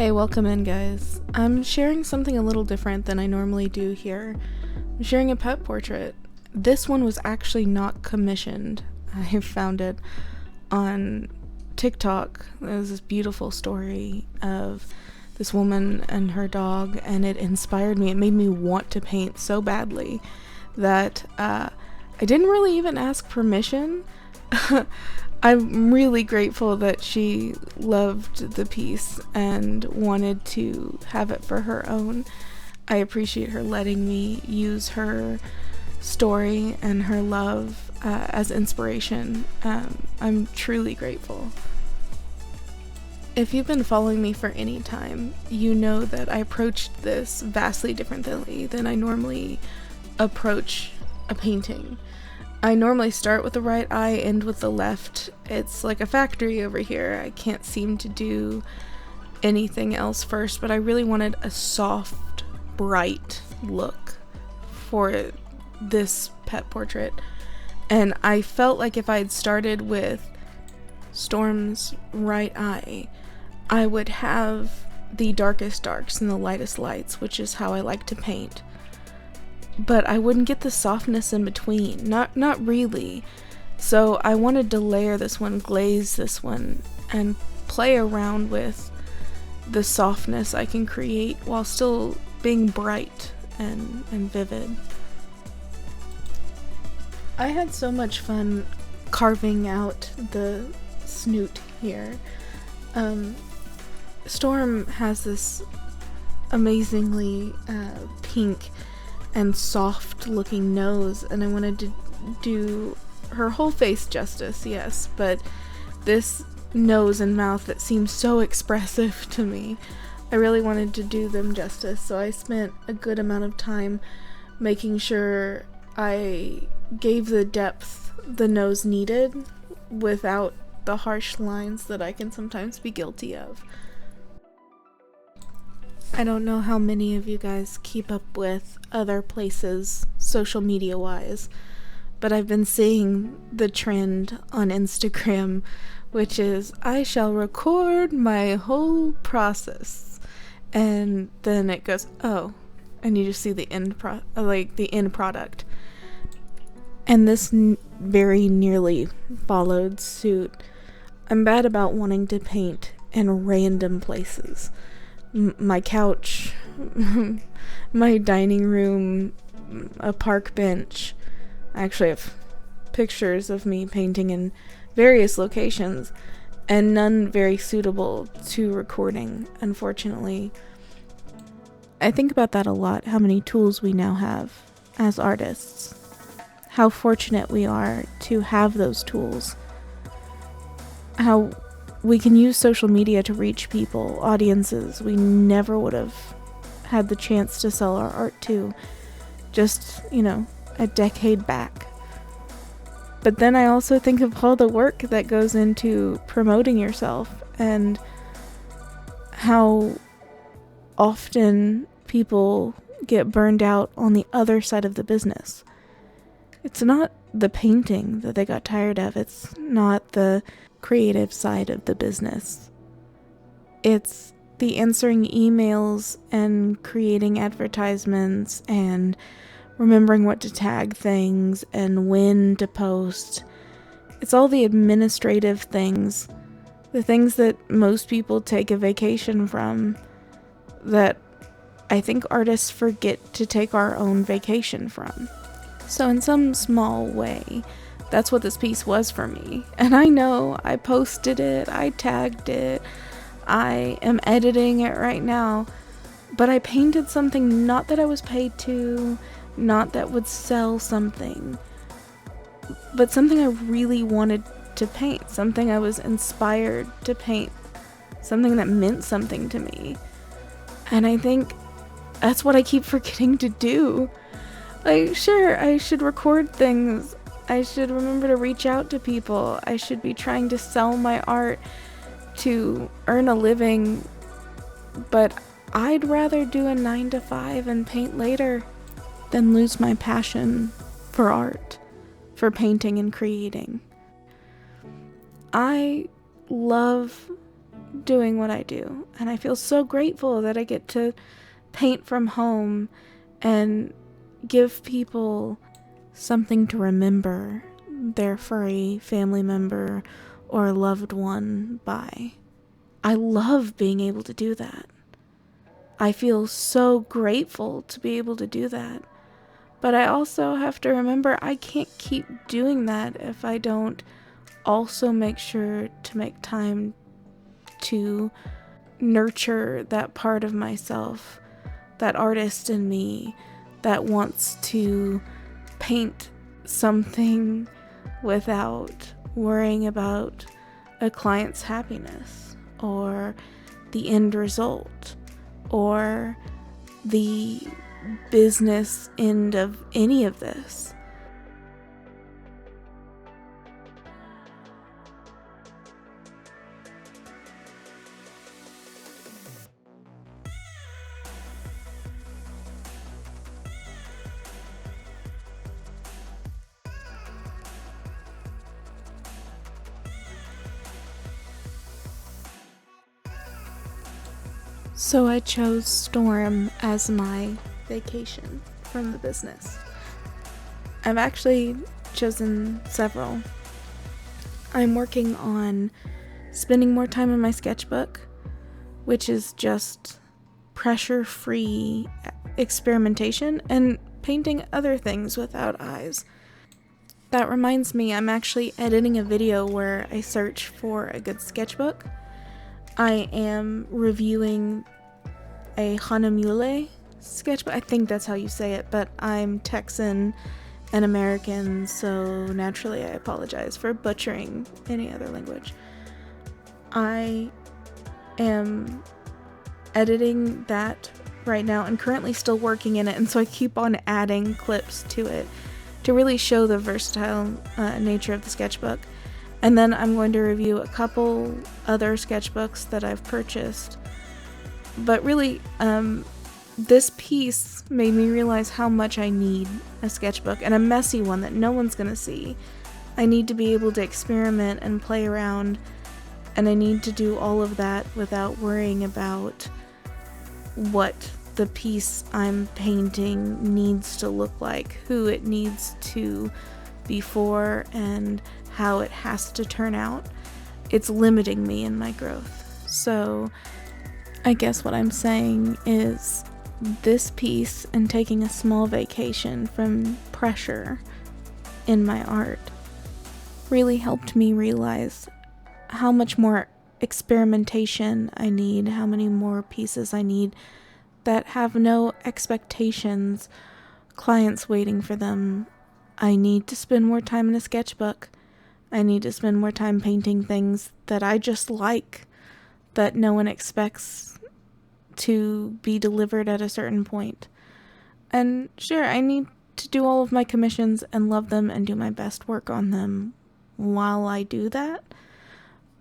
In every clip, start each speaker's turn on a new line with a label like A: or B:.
A: Hey, welcome in, guys. I'm sharing something a little different than I normally do here. I'm sharing a pet portrait. This one was actually not commissioned. I found it on TikTok. There's this beautiful story of this woman and her dog, and it inspired me. It made me want to paint so badly that I didn't really even ask permission. I'm really grateful that she loved the piece and wanted to have it for her own. I appreciate her letting me use her story and her love as inspiration. I'm truly grateful. If you've been following me for any time, you know that I approached this vastly differently than I normally approach a painting. I normally start with the right eye, end with the left. It's like a factory over here. I can't seem to do anything else first, but I really wanted a soft, bright look for this pet portrait. And I felt like if I had started with Storm's right eye, I would have the darkest darks and the lightest lights, which is how I like to paint. But I wouldn't get the softness in between, not really. So I wanted to layer this one, glaze this one, and play around with the softness I can create while still being bright and vivid. I had so much fun carving out the snoot here. Storm has this amazingly pink and soft looking nose, and I wanted to do her whole face justice, yes, but this nose and mouth that seems so expressive to me, I really wanted to do them justice, so I spent a good amount of time making sure I gave the depth the nose needed without the harsh lines that I can sometimes be guilty of. I don't know how many of you guys keep up with other places, social media wise, but I've been seeing the trend on Instagram, which is I shall record my whole process, and then it goes, oh, and you just see the end product. And this very nearly followed suit. I'm bad about wanting to paint in random places. My couch, my dining room, a park bench. I actually have pictures of me painting in various locations, and none very suitable to recording, unfortunately. I think about that a lot, how many tools we now have as artists. How fortunate we are to have those tools. How we can use social media to reach people, audiences we never would have had the chance to sell our art to just, a decade back. But then I also think of all the work that goes into promoting yourself and how often people get burned out on the other side of the business. It's not the painting that they got tired of. It's not the creative side of the business. It's the answering emails and creating advertisements and remembering what to tag things and when to post. It's all the administrative things, the things that most people take a vacation from, that I think artists forget to take our own vacation from. So in some small way, that's what this piece was for me. And I know I posted it, I tagged it, I am editing it right now, but I painted something not that I was paid to, not that would sell something, but something I really wanted to paint, something I was inspired to paint, something that meant something to me. And I think that's what I keep forgetting to do. Like, sure, I should record things. I should remember to reach out to people. I should be trying to sell my art to earn a living. But I'd rather do a 9-to-5 and paint later than lose my passion for art, for painting and creating. I love doing what I do. And I feel so grateful that I get to paint from home and give people something to remember their furry family member or loved one by. I love being able to do that. I feel so grateful to be able to do that. But I also have to remember I can't keep doing that if I don't also make sure to make time to nurture that part of myself, that artist in me that wants to paint something without worrying about a client's happiness or the end result or the business end of any of this. So I chose Storm as my vacation from the business. I've actually chosen several. I'm working on spending more time in my sketchbook, which is just pressure-free experimentation and painting other things without eyes. That reminds me, I'm actually editing a video where I search for a good sketchbook. I am reviewing a Hanamule sketchbook. I think that's how you say it, but I'm Texan and American, so naturally I apologize for butchering any other language. I am editing that right now and currently still working in it, and so I keep on adding clips to it to really show the versatile nature of the sketchbook. And then I'm going to review a couple other sketchbooks that I've purchased. But really, this piece made me realize how much I need a sketchbook, and a messy one that no one's gonna see. I need to be able to experiment and play around, and I need to do all of that without worrying about what the piece I'm painting needs to look like, who it needs to be for, and how it has to turn out. It's limiting me in my growth. So I guess what I'm saying is this piece and taking a small vacation from pressure in my art really helped me realize how much more experimentation I need, how many more pieces I need that have no expectations, clients waiting for them. I need to spend more time in a sketchbook. I need to spend more time painting things that I just like, that no one expects to be delivered at a certain point. And sure, I need to do all of my commissions and love them and do my best work on them while I do that.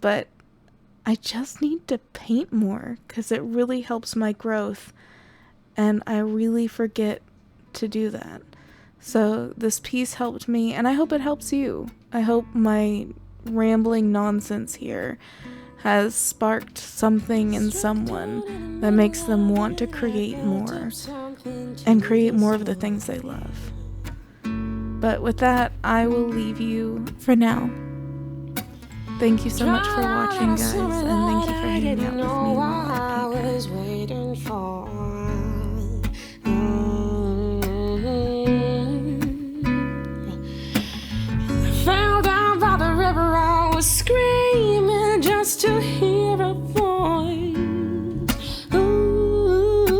A: But I just need to paint more because it really helps my growth, and I really forget to do that. So this piece helped me, and I hope it helps you. I hope my rambling nonsense here has sparked something in someone that makes them want to create more and create more of the things they love. But with that, I will leave you for now. Thank you so much for watching, guys, and thank you for hanging out with me while I paint.
B: Fell down by the river, I was screaming just to hear a voice. Ooh.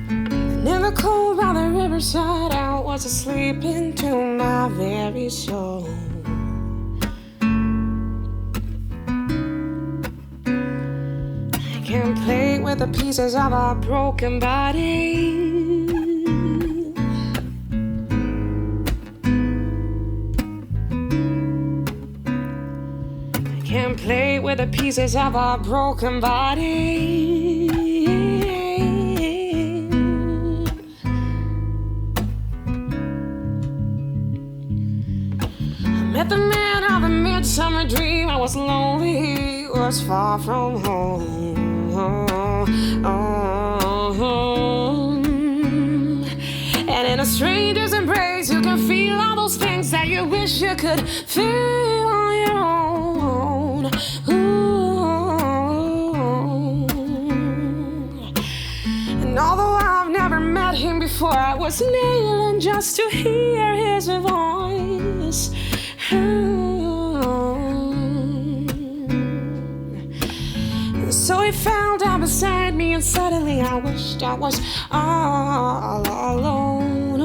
B: And in the cold by the riverside, I was asleep into my very soul. I can't play with the pieces of a broken body. Can't play with the pieces of our broken body. I met the man of a midsummer dream. I was was lonely, he was far from home. And in a stranger's embrace, you can feel all those things that you wish you could feel on your own. And although I've never met him before, I was kneeling just to hear his voice. So he fell down beside me, and suddenly I wished I was all alone.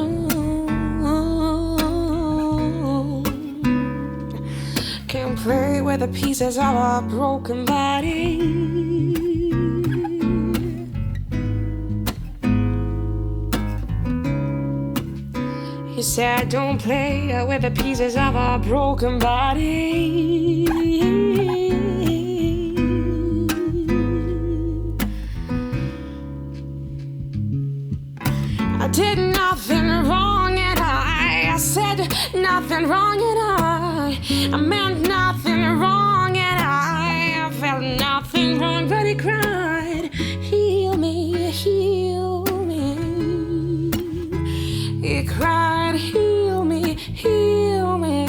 B: Can't play with the pieces of a broken body. He said, don't play with the pieces of a broken body. I did nothing wrong, and I said nothing wrong, and I meant nothing wrong, and I felt nothing wrong, but he cried, heal me, heal me. He cried, heal me, heal me.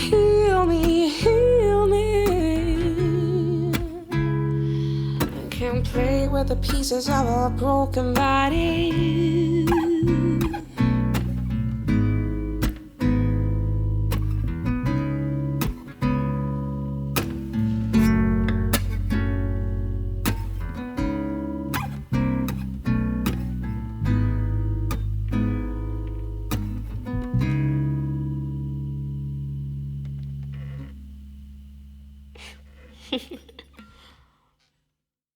B: Heal me, heal me. I can't play with the pieces of a broken body.